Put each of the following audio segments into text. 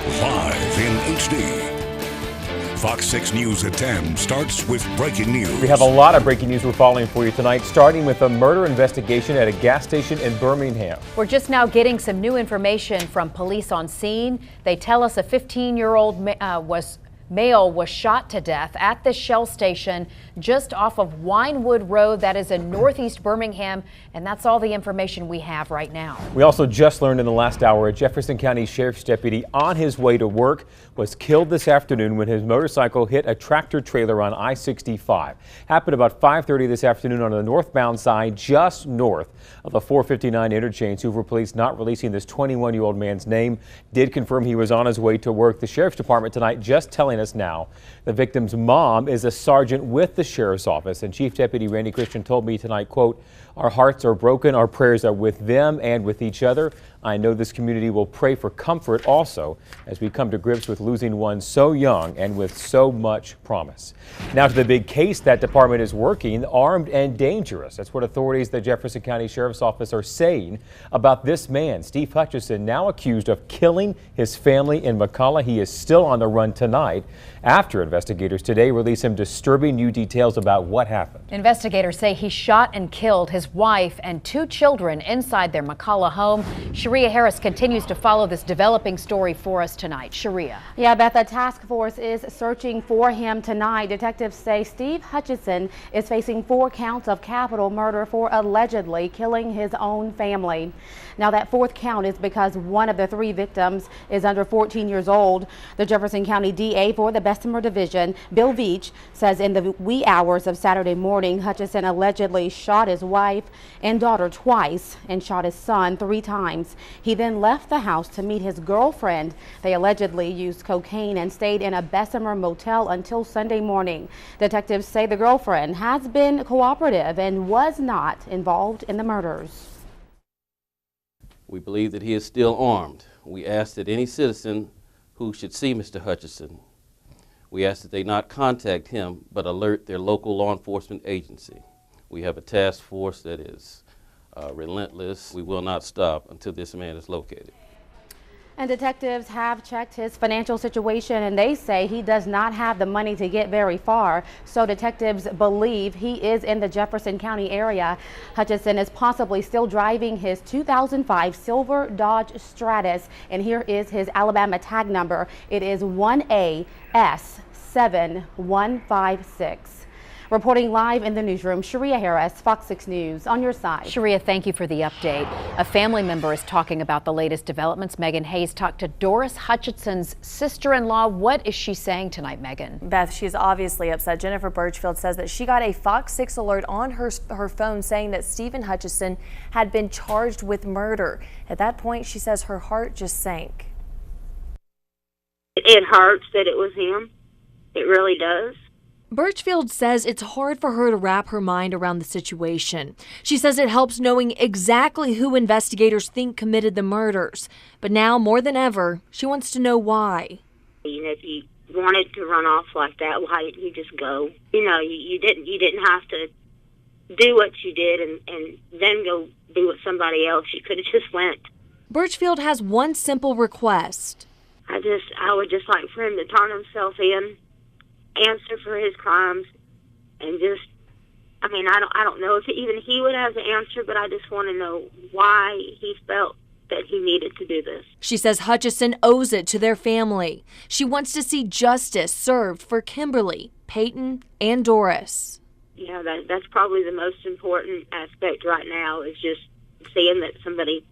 Live in HD. Fox 6 News at 10 starts with breaking news. We have a lot of breaking news we're following for you tonight, starting with a murder investigation at a gas station in Birmingham. We're just now getting some new information from police on scene. They tell us a 15-year-old male was shot to death at the Shell station just off of Winewood Road. That is in northeast Birmingham, and that's all the information we have right now. We also just learned in the last hour a Jefferson County Sheriff's deputy on his way to work was killed this afternoon when his motorcycle hit a tractor trailer on I-65. Happened about 5:30 this afternoon on the northbound side, just north of the 459 interchange. Hoover police, not releasing this 21-year-old man's name, did confirm he was on his way to work. The Sheriff's Department tonight just telling us now the victim's mom is a sergeant with the Sheriff's Office, and Chief Deputy Randy Christian told me tonight, quote, "Our hearts are broken. Our prayers are with them and with each other. I know this community will pray for comfort also as we come to grips with losing one so young and with so much promise." Now to the big case that department is working, armed and dangerous. That's what authorities at the Jefferson County Sheriff's Office are saying about this man, Steve Hutchison, now accused of killing his family in McCalla. He is still on the run tonight after investigators today release some disturbing new details about what happened. Investigators say he shot and killed his wife and 2 children inside their McCalla home. Sharia Harris continues to follow this developing story for us tonight. Sharia. Yeah, Beth, a task force is searching for him tonight. Detectives say Steve Hutchison is facing 4 counts of capital murder for allegedly killing his own family. Now, that 4th count is because one of the 3 victims is under 14 years old. The Jefferson County DA for the Bessemer Division, Bill Veach, says in the wee hours of Saturday morning, Hutchison allegedly shot his wife and daughter twice and shot his son 3 times. He then left the house to meet his girlfriend. They allegedly used cocaine and stayed in a Bessemer motel until Sunday morning. Detectives say the girlfriend has been cooperative and was not involved in the murders. We believe that he is still armed. We ask that any citizen who should see Mr. Hutchison, we ask that they not contact him, but alert their local law enforcement agency. We have a task force that is relentless. We will not stop until this man is located. And detectives have checked his financial situation, and they say he does not have the money to get very far. So detectives believe he is in the Jefferson County area. Hutchison is possibly still driving his 2005 silver Dodge Stratus, and here is his Alabama tag number. It is 1AS7156. Reporting live in the newsroom, Sharia Harris, Fox 6 News, on your side. Sharia, thank you for the update. A family member is talking about the latest developments. Megan Hayes talked to Doris Hutchison's sister-in-law. What is she saying tonight, Megan? Beth, she's obviously upset. Jennifer Birchfield says that she got a Fox 6 alert on her phone saying that Stephen Hutchison had been charged with murder. At that point, she says her heart just sank. It hurts that it was him. It really does. Birchfield says it's hard for her to wrap her mind around the situation. She says it helps knowing exactly who investigators think committed the murders. But now, more than ever, she wants to know why. You know, if you wanted to run off like that, why didn't you just go? You know, you didn't have to do what you did and then go be with somebody else. You could have just went. Birchfield has one simple request. I would just like for him to turn himself in, answer for his crimes, and just, I mean, I don't know if even he would have the answer, but I just want to know why he felt that he needed to do this. She says Hutchison owes it to their family. She wants to see justice served for Kimberly, Peyton, and Doris. You know, that's probably the most important aspect right now, is just seeing that somebody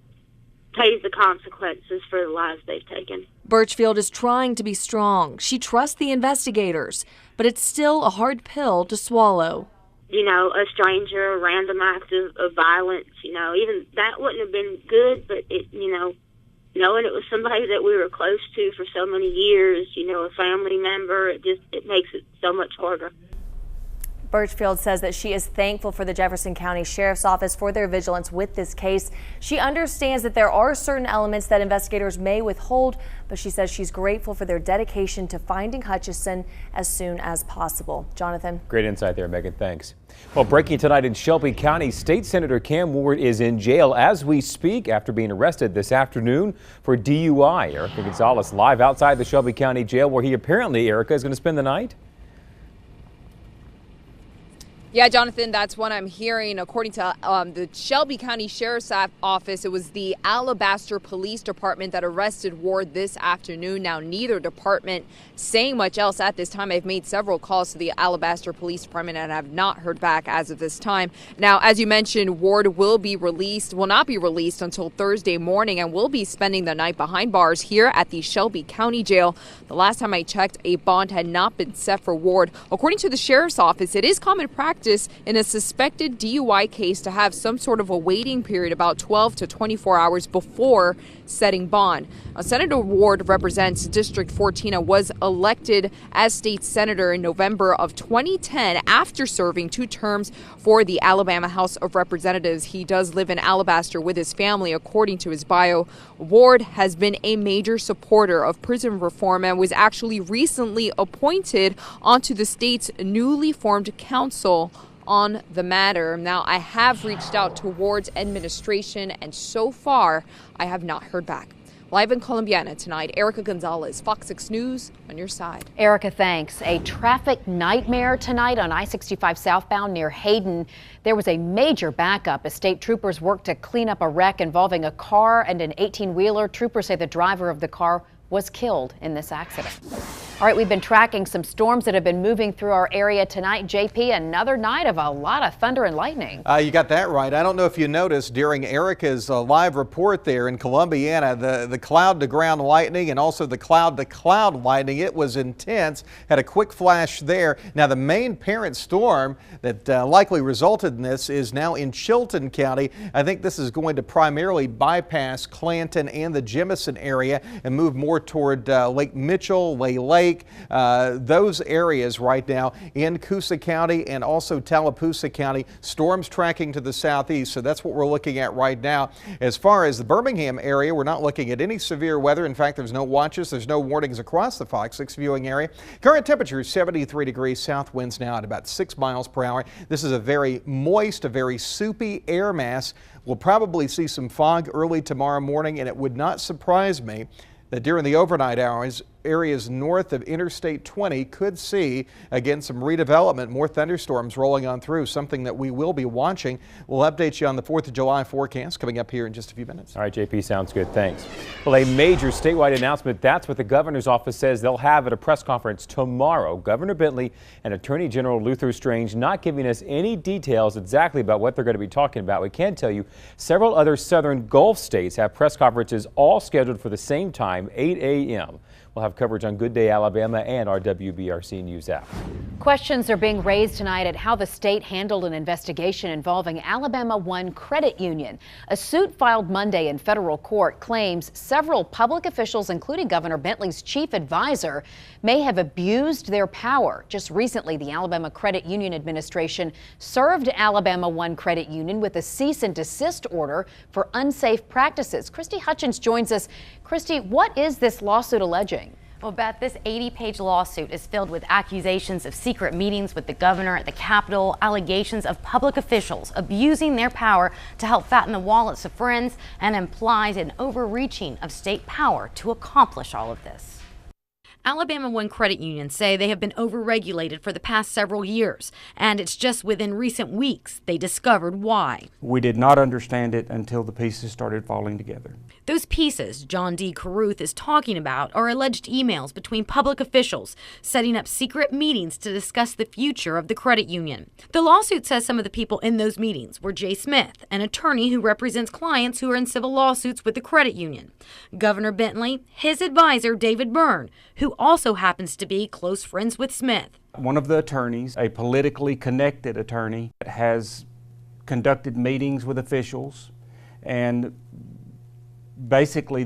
pays the consequences for the lives they've taken. Birchfield is trying to be strong. She trusts the investigators, but it's still a hard pill to swallow. You know, a stranger, a random act of violence, you know, even that wouldn't have been good, but it, you know, knowing it was somebody that we were close to for so many years, you know, a family member, it makes it so much harder. Birchfield says that she is thankful for the Jefferson County Sheriff's Office for their vigilance with this case. She understands that there are certain elements that investigators may withhold, but she says she's grateful for their dedication to finding Hutchison as soon as possible. Jonathan. Great insight there, Megan. Thanks. Well, breaking tonight in Shelby County, State Senator Cam Ward is in jail as we speak after being arrested this afternoon for DUI. Erica Gonzalez live outside the Shelby County Jail, where he apparently, Erica, is going to spend the night. Yeah, Jonathan, that's what I'm hearing. According to the Shelby County Sheriff's Office, it was the Alabaster Police Department that arrested Ward this afternoon. Now, neither department saying much else at this time. I've made several calls to the Alabaster Police Department and have not heard back as of this time. Now, as you mentioned, Ward will not be released until Thursday morning and will be spending the night behind bars here at the Shelby County Jail. The last time I checked, a bond had not been set for Ward. According to the Sheriff's Office, it is common practice in a suspected DUI case to have some sort of a waiting period about 12 to 24 hours before setting bond. Senator Ward represents District 14 and was elected as state senator in November of 2010 after serving 2 terms for the Alabama House of Representatives. He does live in Alabaster with his family, according to his bio. Ward has been a major supporter of prison reform and was actually recently appointed onto the state's newly formed council on the matter. Now, I have reached out to Ward's administration, and so far, I have not heard back. Live in Columbiana tonight, Erica Gonzalez, Fox 6 News, on your side. Erica, thanks. A traffic nightmare tonight on I-65 southbound near Hayden. There was a major backup as state troopers worked to clean up a wreck involving a car and an 18-wheeler. Troopers say the driver of the car was killed in this accident. All right, we've been tracking some storms that have been moving through our area tonight. JP, another night of a lot of thunder and lightning. You got that right. I don't know if you noticed during Erica's live report there in Columbiana, the cloud-to-ground lightning and also the cloud-to-cloud lightning. It was intense. Had a quick flash there. Now, the main parent storm that likely resulted in this is now in Chilton County. I think this is going to primarily bypass Clanton and the Jemison area and move more toward Lake Mitchell, Lake, those areas right now in Coosa County and also Tallapoosa County. Storms tracking to the southeast, so that's what we're looking at right now. As far as the Birmingham area, we're not looking at any severe weather. In fact, there's no watches, there's no warnings across the Fox 6 viewing area. Current temperature is 73 degrees, south winds now at about 6 miles per hour. This is a very moist, a very soupy air mass. We'll probably see some fog early tomorrow morning, and it would not surprise me that during the overnight hours, areas north of Interstate 20 could see, again, some redevelopment, more thunderstorms rolling on through, something that we will be watching. We'll update you on the 4th of July forecast coming up here in just a few minutes. All right, JP, sounds good. Thanks. Well, a major statewide announcement. That's what the governor's office says they'll have at a press conference tomorrow. Governor Bentley and Attorney General Luther Strange not giving us any details exactly about what they're going to be talking about. We can tell you several other southern Gulf states have press conferences all scheduled for the same time, 8 a.m. We'll have coverage on Good Day Alabama and our WBRC News app. Questions are being raised tonight at how the state handled an investigation involving Alabama One Credit Union. A suit filed Monday in federal court claims several public officials, including Governor Bentley's chief advisor, may have abused their power. Just recently, the Alabama Credit Union Administration served Alabama One Credit Union with a cease and desist order for unsafe practices. Christy Hutchins joins us. Christy, what is this lawsuit alleging? Well, Beth, this 80-page lawsuit is filled with accusations of secret meetings with the governor at the Capitol, allegations of public officials abusing their power to help fatten the wallets of friends, and implies an overreaching of state power to accomplish all of this. Alabama One Credit Union say they have been overregulated for the past several years, and it's just within recent weeks they discovered why. We did not understand it until the pieces started falling together. Those pieces John D. Caruth is talking about are alleged emails between public officials setting up secret meetings to discuss the future of the credit union. The lawsuit says some of the people in those meetings were Jay Smith, an attorney who represents clients who are in civil lawsuits with the credit union, Governor Bentley, his advisor David Byrne, who also happens to be close friends with Smith. One of the attorneys, a politically connected attorney, has conducted meetings with officials, and basically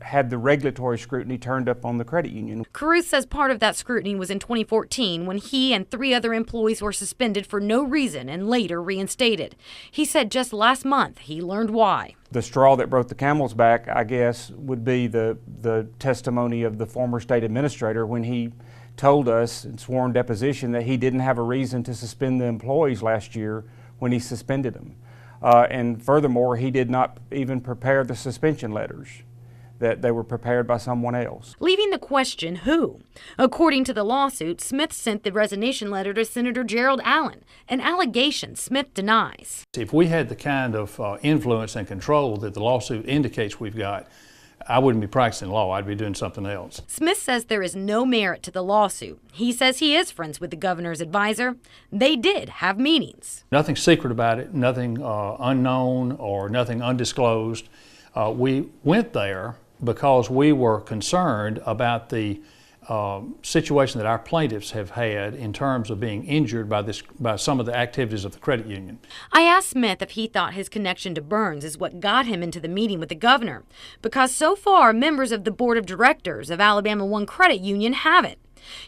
had the regulatory scrutiny turned up on the credit union. Caruth says part of that scrutiny was in 2014 when he and 3 other employees were suspended for no reason and later reinstated. He said just last month he learned why. The straw that broke the camel's back, I guess, would be the testimony of the former state administrator when he told us in sworn deposition that he didn't have a reason to suspend the employees last year when he suspended them. And furthermore, he did not even prepare the suspension letters, that they were prepared by someone else. Leaving the question who. According to the lawsuit, Smith sent the resignation letter to Senator Gerald Allen, an allegation Smith denies. If we had the kind of influence and control that the lawsuit indicates we've got, I wouldn't be practicing law. I'd be doing something else. Smith says there is no merit to the lawsuit. He says he is friends with the governor's advisor. They did have meetings. Nothing secret about it, nothing unknown or nothing undisclosed. We went there because we were concerned about the situation that our plaintiffs have had in terms of being injured by some of the activities of the credit union. I asked Smith if he thought his connection to Burns is what got him into the meeting with the governor, because so far members of the board of directors of Alabama One Credit Union haven't.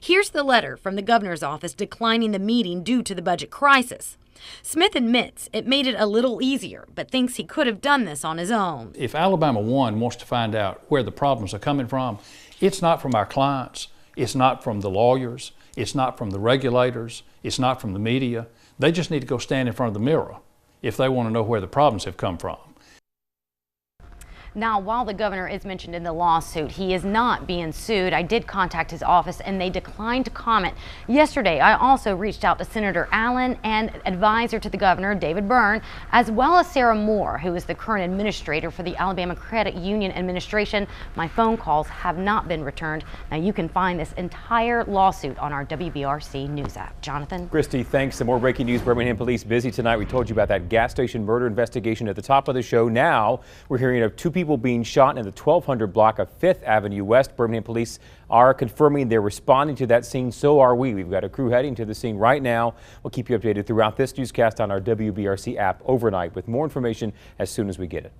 Here's the letter from the governor's office declining the meeting due to the budget crisis. Smith admits it made it a little easier, but thinks he could have done this on his own. If Alabama One wants to find out where the problems are coming from, it's not from our clients, it's not from the lawyers, it's not from the regulators, it's not from the media. They just need to go stand in front of the mirror if they want to know where the problems have come from. Now, while the governor is mentioned in the lawsuit, he is not being sued. I did contact his office and they declined to comment. Yesterday, I also reached out to Senator Allen and advisor to the governor, David Byrne, as well as Sarah Moore, who is the current administrator for the Alabama Credit Union Administration. My phone calls have not been returned. Now, you can find this entire lawsuit on our WBRC News app. Jonathan? Christy, thanks. Some more breaking news. Birmingham police busy tonight. We told you about that gas station murder investigation at the top of the show. Now, we're hearing of 2 people being shot in the 1200 block of 5th Avenue West. Birmingham police are confirming they're responding to that scene. So are we. We've got a crew heading to the scene right now. We'll keep you updated throughout this newscast on our WBRC app overnight with more information as soon as we get it.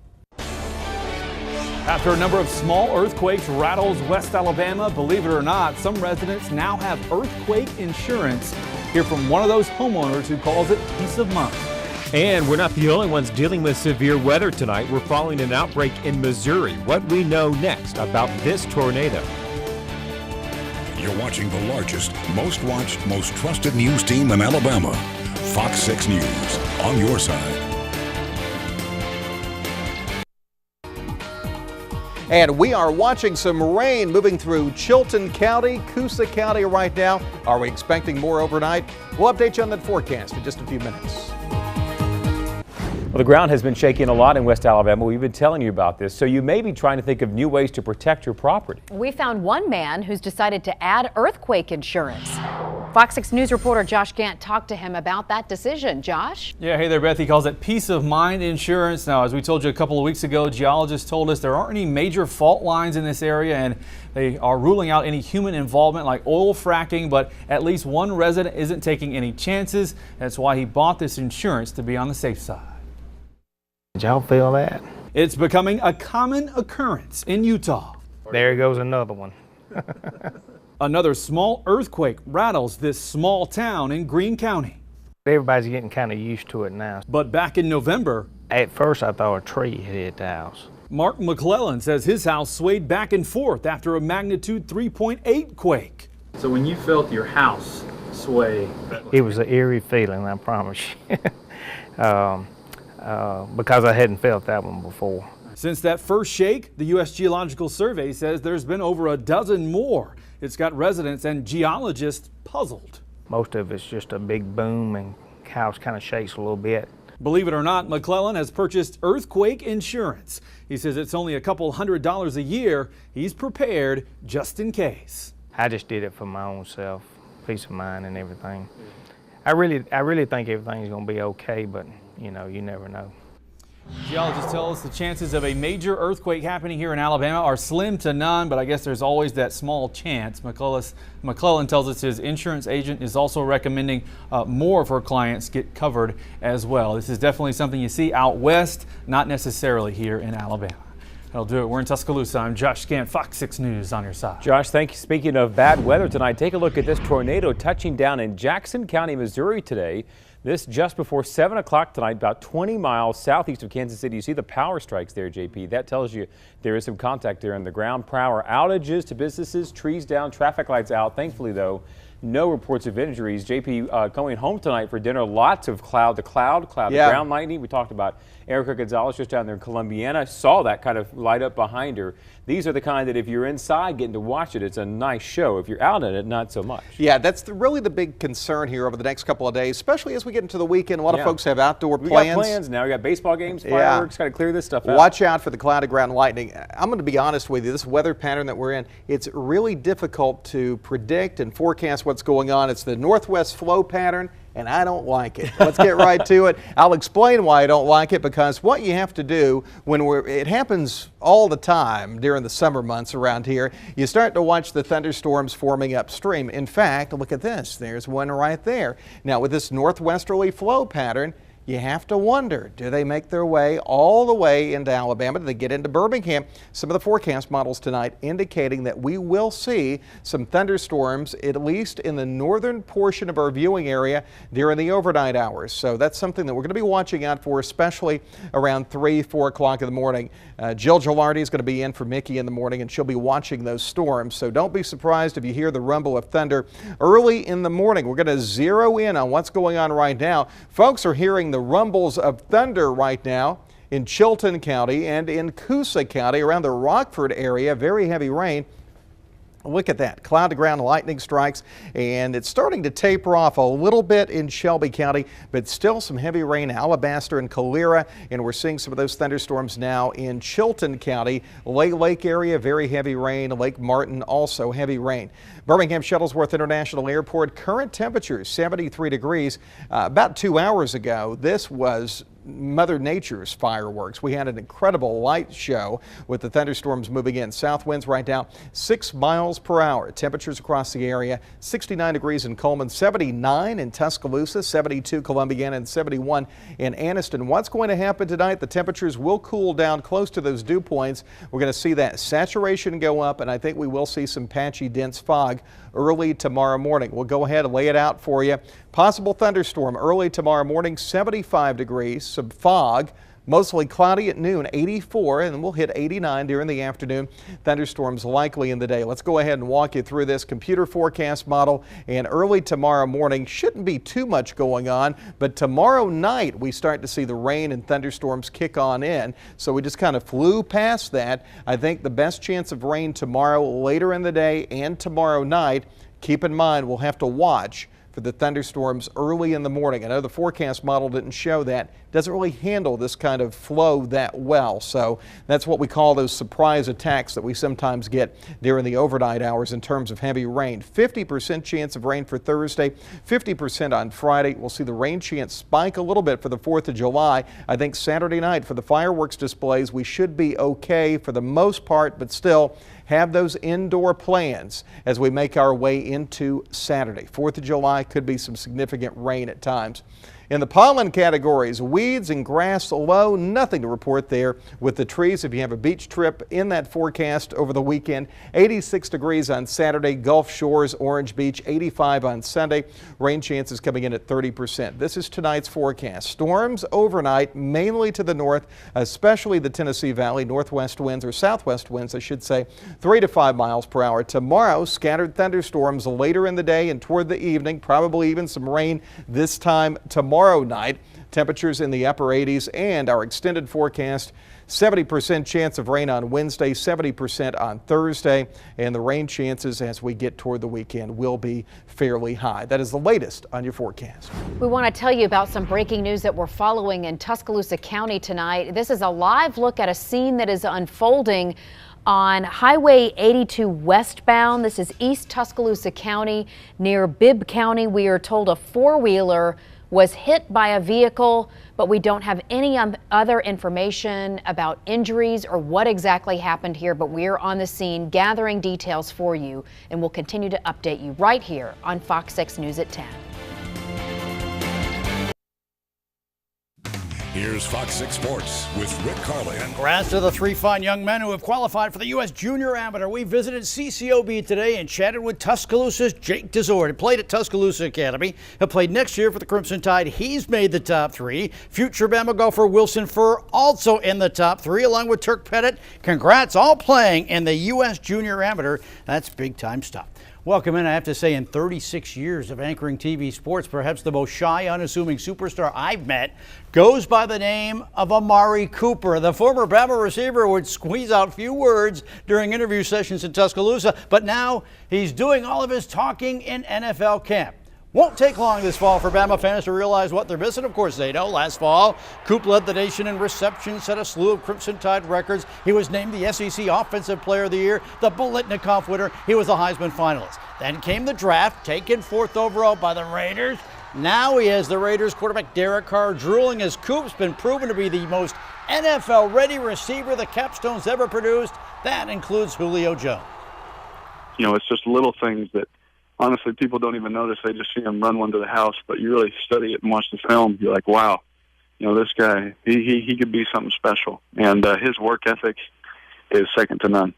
After a number of small earthquakes rattles West Alabama, believe it or not, some residents now have earthquake insurance. Hear from one of those homeowners who calls it peace of mind. And we're not the only ones dealing with severe weather tonight. We're following an outbreak in Missouri. What we know next about this tornado. You're watching the largest, most watched, most trusted news team in Alabama. Fox 6 News, on your side. And we are watching some rain moving through Chilton County, Coosa County right now. Are we expecting more overnight? We'll update you on that forecast in just a few minutes. Well, the ground has been shaking a lot in West Alabama. We've been telling you about this, so you may be trying to think of new ways to protect your property. We found one man who's decided to add earthquake insurance. Fox 6 News reporter Josh Gant talked to him about that decision. Josh? Yeah, hey there, Beth. He calls it peace of mind insurance. Now, as we told you a couple of weeks ago, geologists told us there aren't any major fault lines in this area, and they are ruling out any human involvement like oil fracking, but at least one resident isn't taking any chances. That's why he bought this insurance, to be on the safe side. Did y'all feel that? It's becoming a common occurrence in Utah. There goes another one. Another small earthquake rattles this small town in Greene County. Everybody's getting kind of used to it now. But back in November, at first I thought a tree had hit the house. Mark McClellan says his house swayed back and forth after a magnitude 3.8 quake. So when you felt your house sway? It was an eerie feeling, I promise you. Because I hadn't felt that one before. Since that first shake, the U.S. Geological Survey says there's been over a dozen more. It's got residents and geologists puzzled. Most of it's just a big boom and house kind of shakes a little bit. Believe it or not, McClellan has purchased earthquake insurance. He says it's only a couple $100s a year. He's prepared just in case. I just did it for my own self, peace of mind and everything. I really think everything's going to be okay, but you know, you never know. Geologists tell us the chances of a major earthquake happening here in Alabama are slim to none, but I guess there's always that small chance. McClellan tells us his insurance agent is also recommending more of her clients get covered as well. This is definitely something you see out west, not necessarily here in Alabama. That'll do it. We're in Tuscaloosa. I'm Josh Scant, Fox 6 News on your side. Josh, thank you. Speaking of bad weather tonight, take a look at this tornado touching down in Jackson County, Missouri today. This just before 7 o'clock tonight, about 20 miles southeast of Kansas City. You see the power strikes there, JP. That tells you there is some contact there on the ground. Power outages to businesses, trees down, traffic lights out. Thankfully, though, no reports of injuries. JP, going home tonight for dinner, lots of cloud to ground lightning. We talked about Erica Gonzalez just down there in Columbiana. Saw that kind of light up behind her. These are the kind that if you're inside getting to watch it, it's a nice show. If you're out in it, not so much. Yeah, that's really the big concern here over the next couple of days, especially as we get into the weekend. A lot of folks have outdoor plans. We got plans now. We got baseball games, fireworks. Got to clear this stuff out. Watch out for the cloud to ground lightning. I'm going to be honest with you. This weather pattern that we're in, it's really difficult to predict and forecast what's going on. It's the northwest flow pattern, and I don't like it. Let's get right to it. I'll explain why I don't like it, because what you have to do when it happens all the time during the summer months around here, you start to watch the thunderstorms forming upstream. In fact, look at this. There's one right there. Now, with this northwesterly flow pattern, you have to wonder, do they make their way all the way into Alabama? Do they get into Birmingham? Some of the forecast models tonight indicating that we will see some thunderstorms, at least in the northern portion of our viewing area during the overnight hours. So that's something that we're going to be watching out for, especially around 3, 4 o'clock in the morning. Jill Gilardi is going to be in for Mickey in the morning, and she'll be watching those storms. So don't be surprised if you hear the rumble of thunder early in the morning. We're going to zero in on what's going on right now. Folks are hearing the rumbles of thunder right now in Chilton County and in Coosa County around the Rockford area. Very heavy rain. Look at that, cloud to ground lightning strikes, and it's starting to taper off a little bit in Shelby County, but still some heavy rain, Alabaster and Calera, and we're seeing some of those thunderstorms now in Chilton County. Lake area, very heavy rain. Lake Martin, also heavy rain. Birmingham Shuttlesworth International Airport, current temperatures 73 degrees. About 2 hours ago, this was Mother Nature's fireworks. We had an incredible light show with the thunderstorms moving in. South winds right now 6 miles per hour. Temperatures across the area 69 degrees in Coleman, 79 in Tuscaloosa, 72 Columbiana, and 71 in Anniston. What's going to happen tonight? The temperatures will cool down close to those dew points. We're going to see that saturation go up, and I think we will see some patchy dense fog early tomorrow morning. We'll go ahead and lay it out for you. Possible thunderstorm early tomorrow morning, 75 degrees, some fog, mostly cloudy at noon, 84, and then we'll hit 89 during the afternoon. Thunderstorms likely in the day. Let's go ahead and walk you through this computer forecast model, and early tomorrow morning shouldn't be too much going on, but tomorrow night we start to see the rain and thunderstorms kick on in, so we just kind of flew past that. I think the best chance of rain tomorrow later in the day and tomorrow night. Keep in mind, we'll have to watch for the thunderstorms early in the morning. I know the forecast model didn't show that. Doesn't really handle this kind of flow that well. So that's what we call those surprise attacks that we sometimes get during the overnight hours in terms of heavy rain. 50% chance of rain for Thursday, 50% on Friday. We'll see the rain chance spike a little bit for the 4th of July. I think Saturday night for the fireworks displays, we should be okay for the most part, but still have those indoor plans as we make our way into Saturday. 4th of July could be some significant rain at times. In the pollen categories, weeds and grass low, nothing to report there with the trees. If you have a beach trip in that forecast over the weekend, 86 degrees on Saturday, Gulf Shores, Orange Beach, 85 on Sunday. Rain chances coming in at 30%. This is tonight's forecast. Storms overnight, mainly to the north, especially the Tennessee Valley. Northwest winds, or southwest winds, I should say, 3 to 5 miles per hour. Tomorrow, scattered thunderstorms later in the day and toward the evening, probably even some rain this time tomorrow night. Temperatures in the upper 80s, and our extended forecast, 70% chance of rain on Wednesday, 70% on Thursday, and the rain chances as we get toward the weekend will be fairly high. That is the latest on your forecast. We want to tell you about some breaking news that we're following in Tuscaloosa County tonight. This is a live look at a scene that is unfolding on Highway 82 westbound. This is East Tuscaloosa County near Bibb County. We are told a four-wheeler was hit by a vehicle, but we don't have any other information about injuries or what exactly happened here, but we're on the scene gathering details for you, and we'll continue to update you right here on Fox 6 News at 10. Here's Fox 6 Sports with Rick Carlin. Congrats to the three fine young men who have qualified for the U.S. Junior Amateur. We visited CCOB today and chatted with Tuscaloosa's Jake Desord. He played at Tuscaloosa Academy. He'll play next year for the Crimson Tide. He's made the top three. Future Bama golfer Wilson Furr also in the top three, along with Turk Pettit. Congrats, all playing in the U.S. Junior Amateur. That's big time stuff. Welcome in, I have to say, in 36 years of anchoring TV sports, perhaps the most shy, unassuming superstar I've met goes by the name of Amari Cooper. The former Bama receiver would squeeze out few words during interview sessions in Tuscaloosa, but now he's doing all of his talking in NFL camp. Won't take long this fall for Bama fans to realize what they're missing. Of course they know. Last fall, Coop led the nation in receptions, set a slew of Crimson Tide records. He was named the SEC Offensive Player of the Year, the Biletnikoff winner. He was a Heisman finalist. Then came the draft, taken 4th overall by the Raiders. Now he has the Raiders quarterback Derek Carr drooling as Coop's been proven to be the most NFL-ready receiver the Capstone's ever produced. That includes Julio Jones. You know, it's just little things that honestly, people don't even notice. They just see him run one to the house. But you really study it and watch the film, you're like, wow, you know, this guy, he could be something special. And his work ethic is second to none.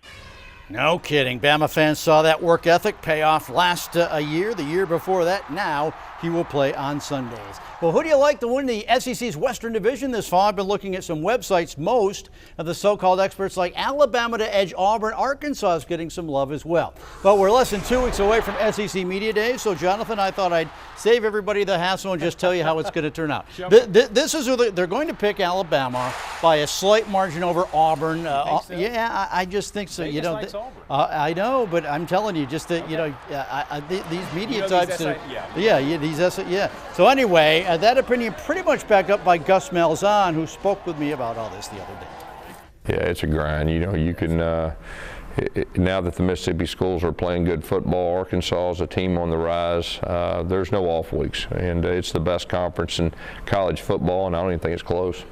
No kidding. Bama fans saw that work ethic pay off last year, the year before that. Now he will play on Sundays. Well, who do you like to win the SEC's Western Division this fall? I've been looking at some websites. Most of the so-called experts like Alabama to edge Auburn. Arkansas is getting some love as well. But we're less than 2 weeks away from SEC Media Days, so Jonathan, I thought I'd save everybody the hassle and just tell you how it's going to turn out. This is who they're going to pick Alabama by a slight margin over Auburn. So? Yeah, I just think so. You know, I know, but I'm telling you, just that these media types. So anyway, that opinion pretty much backed up by Gus Malzahn, who spoke with me about all this the other day. Yeah, it's a grind. You know, you can now that the Mississippi schools are playing good football, Arkansas is a team on the rise. There's no off weeks, and it's the best conference in college football, and I don't even think it's close.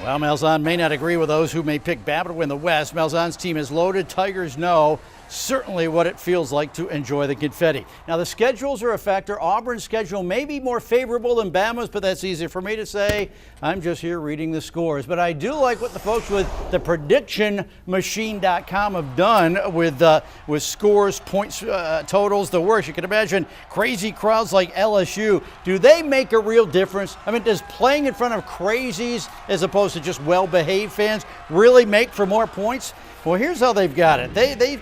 Well, Malzahn may not agree with those who may pick Bama to win the West. Malzahn's team is loaded. Tigers know certainly what it feels like to enjoy the confetti. Now, the schedules are a factor. Auburn's schedule may be more favorable than Bama's, but that's easy for me to say. I'm just here reading the scores. But I do like what the folks with the PredictionMachine.com have done with scores, points, totals, the works. You can imagine crazy crowds like LSU. Do they make a real difference? I mean, does playing in front of crazies as opposed to just well-behaved fans really make for more points? Well, here's how they've got it. They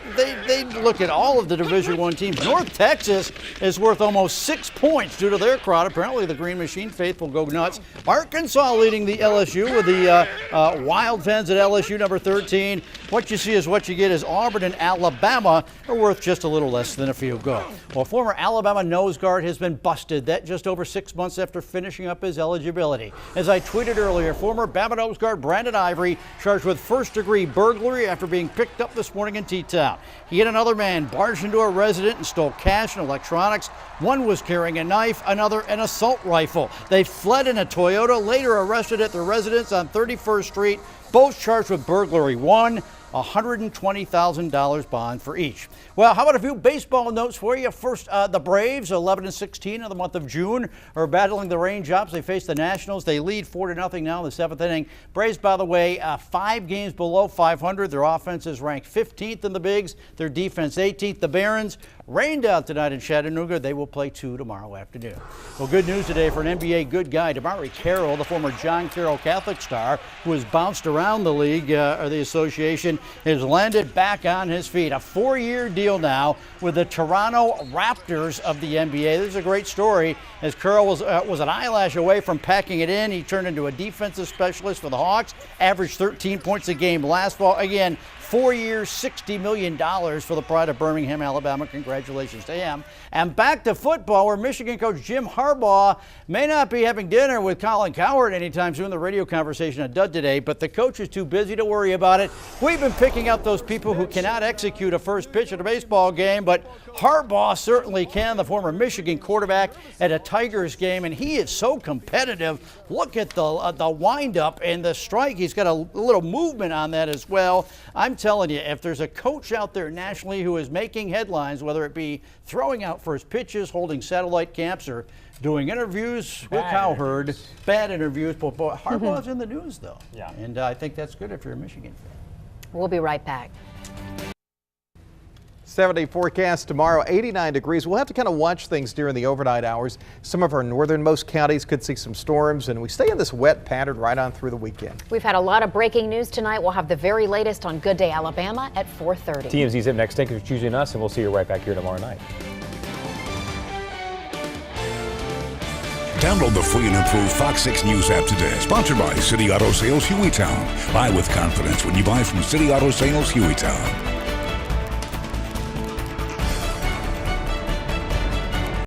look at all of the Division I teams. North Texas is worth almost 6 points due to their crowd. Apparently, the Green Machine faithful go nuts. Arkansas leading the LSU with the Wild fans at LSU number 13. What you see is what you get as Auburn and Alabama are worth just a little less than a field goal. Well, former Alabama nose guard has been busted. That just over 6 months after finishing up his eligibility. As I tweeted earlier, former Bama nose guard Brandon Ivory charged with first-degree burglary after being picked up this morning in T-Town. He and another man barged into a residence and stole cash and electronics. One was carrying a knife, another an assault rifle. They fled in a Toyota, later arrested at their residence on 31st Street, both charged with burglary. One, $120,000 bond for each. Well, how about a few baseball notes for you? First, the Braves, 11-16 in the month of June, are battling the raindrops. They face the Nationals. They lead 4-0 now in the 7th inning. Braves, by the way, 5 games below 500. Their offense is ranked 15th in the Bigs. Their defense 18th. The Barons rained out tonight in Chattanooga. They will play 2 tomorrow afternoon. Well, good news today for an NBA good guy. DeMarre Carroll, the former John Carroll Catholic star, who has bounced around the league or the association, has landed back on his feet. A 4-year deal now with the Toronto Raptors of the NBA. This is a great story, as Carroll was an eyelash away from packing it in. He turned into a defensive specialist for the Hawks, averaged 13 points a game last fall. Again, 4 years, $60 million for the pride of Birmingham, Alabama. Congratulations to him. And back to football, where Michigan coach Jim Harbaugh may not be having dinner with Colin Cowherd anytime soon. The radio conversation on Dud today, but the coach is too busy to worry about it. We've been picking out those people who cannot execute a first pitch at a baseball game, but Harbaugh certainly can. The former Michigan quarterback at a Tigers game, and he is so competitive. Look at the windup and the strike. He's got a little movement on that as well. I'm telling you, if there's a coach out there nationally who is making headlines, whether it be throwing out first pitches, holding satellite camps, or doing interviews with Cowherd, bad interviews, but Harbaugh's in the news, though. Yeah. And I think that's good if you're a Michigan fan. We'll be right back. 70 forecast tomorrow, 89 degrees. We'll have to kind of watch things during the overnight hours. Some of our northernmost counties could see some storms, and we stay in this wet pattern right on through the weekend. We've had a lot of breaking news tonight. We'll have the very latest on Good Day Alabama at 4:30. TMZ's up next. Thank you for choosing us, and we'll see you right back here tomorrow night. Download the free and improved Fox 6 News app today. Sponsored by City Auto Sales Hueytown. Buy with confidence when you buy from City Auto Sales Hueytown.